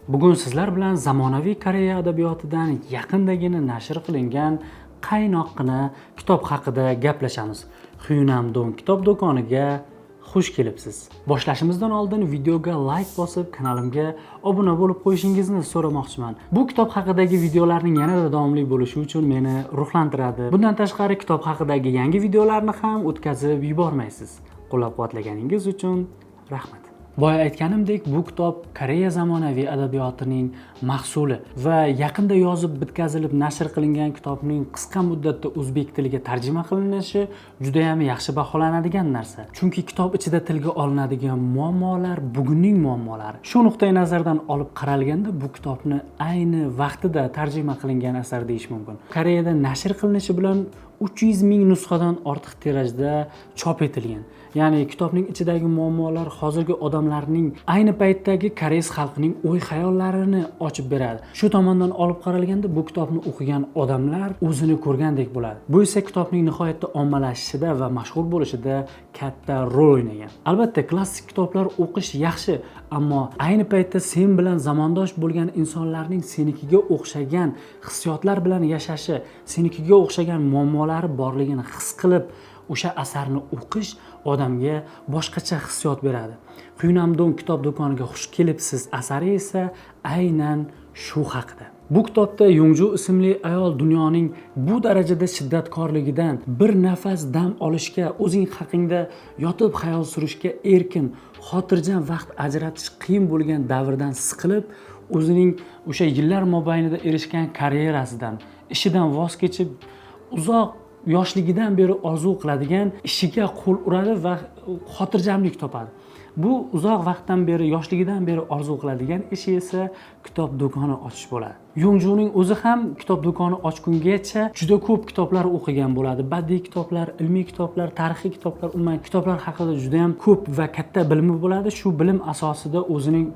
Bugun sizlar bilan zamonaviy Koreya adabiyotidan yaqindagina nashr qilingan qaynoqqina kitob haqida gaplashamiz. Hyunamdong kitob do'koniga xush kelibsiz. Boshlashimizdan oldin videoga like bosib, kanalimga obuna bo'lib qo'yishingizni so'ramoqchiman. Bu kitob haqidagi videolarning yanada davomli bo'lishi uchun meni ruhlantiradi. Bundan tashqari kitob haqidagi yangi videolarni ham o'tkazib yubormaysiz. Qo'llab-quvvatlaganingiz uchun rahmat. Boya aytganimdek, bu kitob Koreya zamonaviy adabiyotining mahsuli va yaqinda yozib bitkazilib nashr qilingan kitobning qisqa muddatda o'zbek tiliga tarjima qilinishi juda ham yaxshi baholanadigan narsa. Chunki kitob ichida tilga olinadigan muammolar bugunning muammolari. Shu nuqtai nazardan olib qaralganda bu kitobni ayni vaqtida tarjima qilingan asar deyish mumkin. Koreyada nashr qilinishi bilan 300 ming nusxadan ortiq tirajda chop etilgan. Ya'ni kitobning ichidagi muammolar hozirgi odamlarning ayni paytdagi koreys xalqining o'y-xayollarini ochib beradi. Shu tomondan olib qaralganda bu kitobni o'qigan odamlar o'zini ko'rgandek bo'ladi. Bu esa kitobning nihoyatda ommalashishida va mashhur bo'lishida katta rol o'ynagan. Albatta, klassik kitoblar o'qish yaxshi, ammo ayni paytda sen bilan zamondosh bo'lgan insonlarning senikiga o'xshagan hissiyotlar bilan yashashi, senikiga o'xshagan muammolari borligini his qilib o'sha asarni o'qish odamga boshqacha hissiyot beradi. Hyunamdong kitob do'koniga xush kelibsiz asari esa aynan shu haqida. Bu kitobda Yongju ismli ayol dunyoning bu darajada shiddatkorligidan bir nafas dam olishga, o'zing haqingda yotib xayol surishga erkin, xotirjam vaqt ajratish qiyin bo'lgan davrdan siqilib, o'zining o'sha yillar mobaynida erishgan karyerasidan, ishidan voz kechib, uzoq yoshligidan beri orzu qiladigan ishiga qo'l uradi va xotirjamlik topadi. Bu uzoq vaqtdan beri, yoshligidan beri orzu qiladigan ishi esa kitob do'koni ochish bo'ladi. Yongjuning o'zi ham kitob do'koni ochgungacha juda ko'p kitoblar o'qigan bo'ladi. Badiiy kitoblar, ilmiy kitoblar, tarixiy kitoblar, umuman kitoblar haqida juda ham ko'p va katta bilimi bo'ladi. Shu bilim asosida o'zining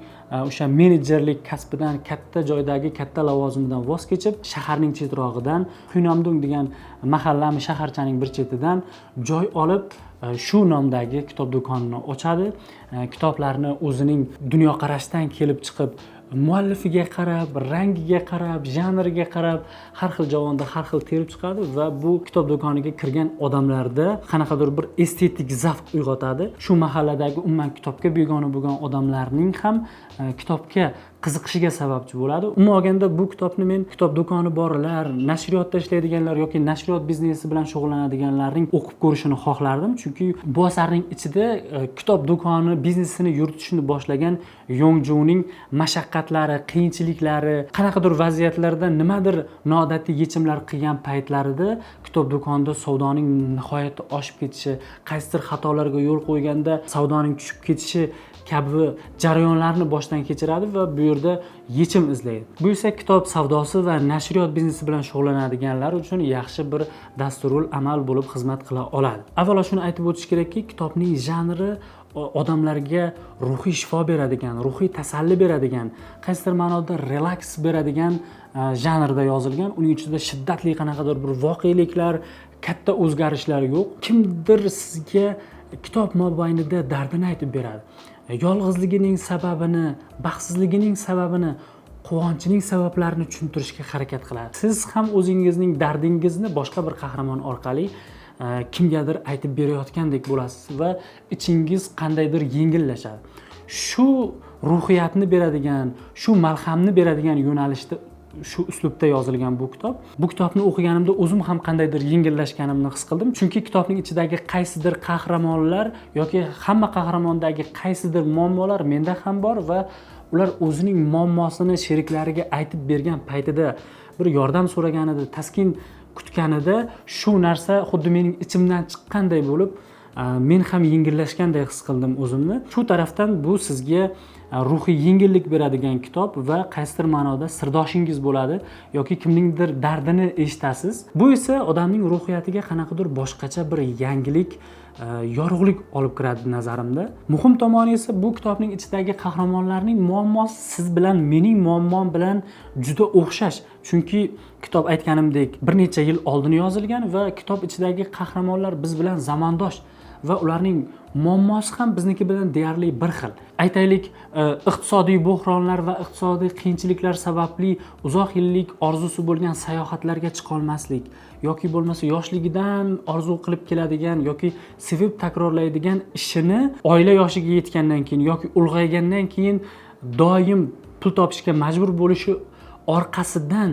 o'sha menejerlik kasbidan, katta joydagi katta lavozimidan voz kechib, shaharning chetrog'idan, Hyunamdong degan mahallami, shaharchaning bir chetidan joy olib, shu nomdagi kitob do'konini ochadi. Kitoblarni o'zining dunyoqarashidan kelib chiqib, muallifiga qarab, rangiga qarab, janriga qarab, har xil javonda har xil terib chiqadi va bu kitob do'koniga kirgan odamlarda qanaqadir bir estetik zavq uyg'otadi. Shu mahalladagi umuman kitobga begona bo'lgan odamlarning ham kitobga qiziqishiga sababchi bo'ladi. Umuman olganda bu kitobni men kitob do'koni borlar, nashriyotda ishlaydiganlar yoki nashriyot biznesi bilan shug'ullanadiganlarning o'qib ko'rishini xohlardim, chunki bu asarning ichida kitob do'koni biznesini yuritishni boshlagan Yongjuning mashaqqatlari, qiyinchiliklari, qanaqadir vaziyatlarda nimadir noodatiy yechimlar qilgan paytlarida kitob do'konida savdoning nihoyatda oshib ketishi, qaysidir xatolarga yo'l qo'yganda savdoning tushib ketishi kabi jarayonlarni boshdan kechiradi va bu yerda yechim izlaydi. Bu esa kitob savdosi va nashriyot biznesi bilan shug'ullanadiganlar uchun yaxshi bir dasturul amal bo'lib xizmat qila oladi. Avvalo shuni aytib o'tish kerakki, kitobning janri odamlarga ruhiy shifo beradigan, ruhiy tasalli beradigan, qaysidir ma'noda relaks beradigan janrda yozilgan. Uning ichida shiddatli qanaqadir bir voqeliklar, katta o'zgarishlar yo'q. Kimdir sizga kitob mobaynida dardini aytib beradi. Yolg'izligining sababini, baxtsizligining sababini, quvonchining sabablarini tushuntirishga harakat qiladi. Siz ham o'zingizning dardingizni boshqa bir qahramon orqali kimgadir aytib berayotgandek bo'lasiz va ichingiz qandaydir yengillashadi. Shu ruhiyatni beradigan, shu malhamni beradigan yo'nalishda, shu uslubda yozilgan bu kitob. Bu kitobni o'qiganimda o'zim ham qandaydir yengillashganimni his qildim. Chunki kitobning ichidagi qaysidir qahramonlar yoki hamma qahramondagi qaysidir muammolar menda ham bor va ular o'zining muammosini sheriklariga aytib bergan paytida, bir yordam so'raganida, taskin kutganida shu narsa xuddi mening ichimdan chiqqanday bo'lib, men ham yengillashganday his qildim o'zimni. Shu tarafdan bu sizga ruhiy yengillik beradigan kitob va qaysidir ma'noda sirdoshingiz bo'ladi yoki kimningdir dardini eshitasiz. Bu esa odamning ruhiyatiga qanaqadir boshqacha bir yangilik, yorug'lik olib kiradi nazarimda. Muhim tomoni esa bu kitobning ichidagi qahramonlarning muammosi siz bilan mening muammom bilan juda o'xshash. Chunki kitob aytganimdek bir necha yil oldin yozilgan va kitob ichidagi qahramonlar biz bilan zamondosh va ularning muammosi ham bizniki bilan deyarli bir xil. Aytaylik, iqtisodiy bo'hronlar va iqtisodiy qiyinchiliklar sababli uzoq yillik orzusi bo'lgan sayohatlarga chiqa olmaslik yoki bo'lmasa yoshligidan orzu qilib keladigan yoki sevib takrorlaydigan ishini oila yoshiga yetgandan keyin yoki ulg'aygandan keyin doim pul topishga majbur bo'lishi orqasidan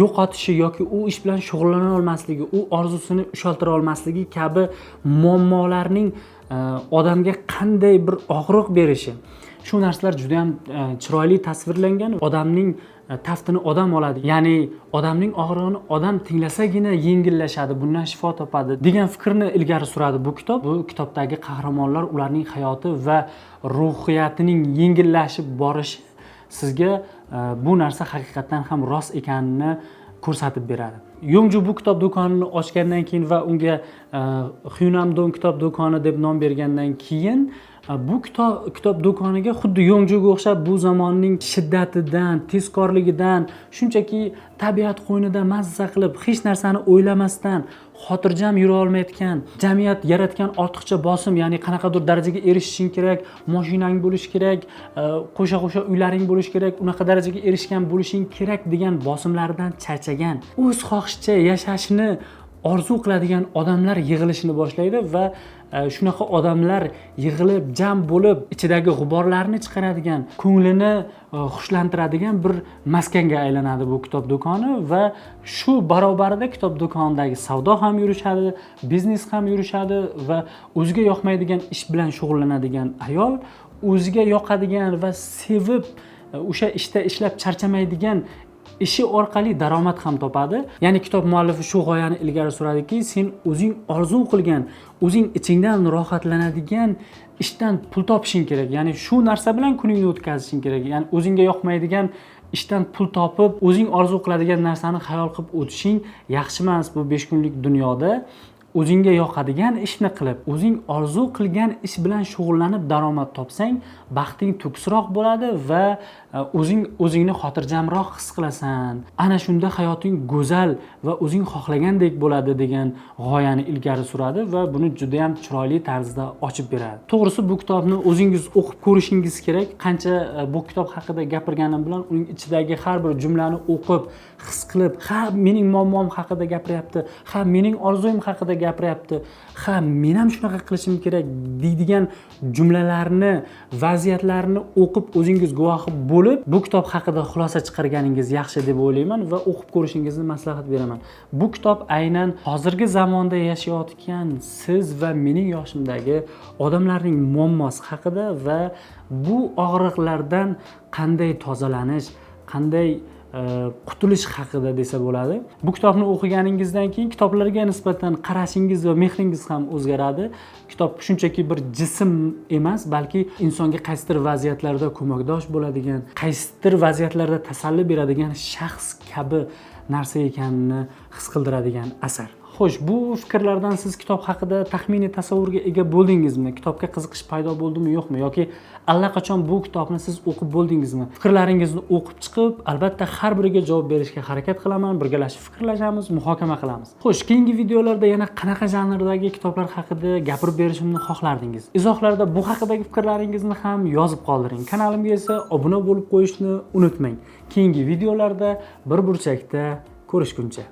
yo'qotishi yoki u ish bilan shug'ullana olmasligi, u orzusini ushaltira olmasligi kabi muammolarning odamga qanday bir og'riq berishi. Shu narsalar juda ham chiroyli tasvirlangan. Odamning taftini odam oladi. Ya'ni odamning og'rig'ini odam tinglasagina yengillashadi, bundan shifo topadi degan fikrni ilgari suradi bu kitob. Bu kitobdagi qahramonlar ularning hayoti va ruhiyatining yengillashib borishi sizga bu narsa haqiqatan ham rost ekanini ko'rsatib beradi. Yongju bu kitob do'konini ochgandan keyin va unga Xyunamdong kitob do'koni deb nom bergandan keyin bu kitob do'koniga xuddi Yongjuga o'xshab bu zamonning shiddatidan, tezkorligidan, shunchaki tabiat qo'ynida mazza qilib, hech narsani o'ylamasdan xotirjam yura olmayotgan, jamiyat yaratgan ortiqcha bosim, ya'ni qanaqadir darajaga erishishing kerak, mashinang bo'lishi kerak, qo'sha-qo'sha uylaring bo'lishi kerak, unaqa darajaga erishgan bo'lishing kerak degan bosimlardan charchagan, o'z xohishicha yashashni orzu qiladigan odamlar yig'ilishini boshlaydi va shunaqa odamlar yig'ilib jam bo'lib ichidagi g'uborlarni chiqaradigan, ko'nglini xushlantiradigan bir maskanga aylanadi bu kitob do'koni va shu barobarida kitob do'konidagi savdo ham yurishadi, biznes ham yurishadi va o'ziga yoqmaydigan ish bilan shug'ullanadigan ayol o'ziga yoqadigan va sevib o'sha ishda ishlab charchamaydigan ishi orqali daromad ham topadi. Ya'ni kitob muallifi shu g'oyani ilgari suradiki, sen o'zing orzu qilgan, o'zing ichingdan rohatlanadigan ishdan pul topishing kerak. Ya'ni shu narsa bilan kuningni o'tkazishing kerak. Ya'ni o'zingga yoqmaydigan ishdan pul topib, o'zing orzu qiladigan narsani xayol qilib o'tishing yaxshi emas bu 5 kunlik dunyoda. O'zingga yoqadigan ishni qilib, o'zing orzu qilgan ish bilan shug'ullanib daromad topsang, baxting to'kisroq bo'ladi va o'zingni xotirjamroq his qilasan. Ana shunda hayoting go'zal va o'zing xohlagandek bo'ladi degan g'oyani ilgari suradi va buni juda ham chiroyli tarzda ochib beradi. To'g'risi bu kitobni o'zingiz o'qib ko'rishingiz kerak. Qancha bu kitob haqida gapirganim bilan uning ichidagi har bir jumlani o'qib, his qilib, ha mening muammom haqida gapiryapti, ha mening orzuyim haqida gapiryapti, ha men ham shunaqa qilishim kerak deydigan jumlalarni, vaziyatlarni o'qib o'zingiz guvohi bo'lib, bu kitob haqida xulosa chiqarganingiz yaxshi deb o'ylayman va o'qib ko'rishingizni maslahat beraman. Bu kitob aynan hozirgi zamonda yashayotgan siz va mening yoshimdagi odamlarning muammosi haqida va bu og'riqlardan qanday tozalanish, qanday qutulish haqida desa bo'ladi. Bu kitobni o'qiganingizdan keyin kitoblarga nisbatan qarashingiz va mehringiz ham o'zgaradi. Kitob shunchaki bir jism emas, balki insonga qaysidir vaziyatlarda ko'makdosh bo'ladigan, qaysidir vaziyatlarda tasalli beradigan shaxs kabi narsa ekanini his qildiradigan asar. Xo'sh, bu fikrlardan siz kitob haqida taxminiy tasavvurga ega bo'ldingizmi? Kitobga qiziqish paydo bo'ldimi, yo'qmi? Yoki allaqachon bu kitobni siz o'qib bo'ldingizmi? Fikrlaringizni o'qib chiqib, albatta har biriga javob berishga harakat qilaman, birgalashib fikrlashamiz, muhokama qilamiz. Xo'sh, keyingi videolarda yana qanaqa janrdagi kitoblar haqida gapirib berishimni xohlardingiz? Izohlarda bu haqidagi fikrlaringizni ham yozib qoldiring. Kanalimga esa obuna bo'lib qo'yishni unutmang. Keyingi videolarda bir burchakda ko'rishguncha.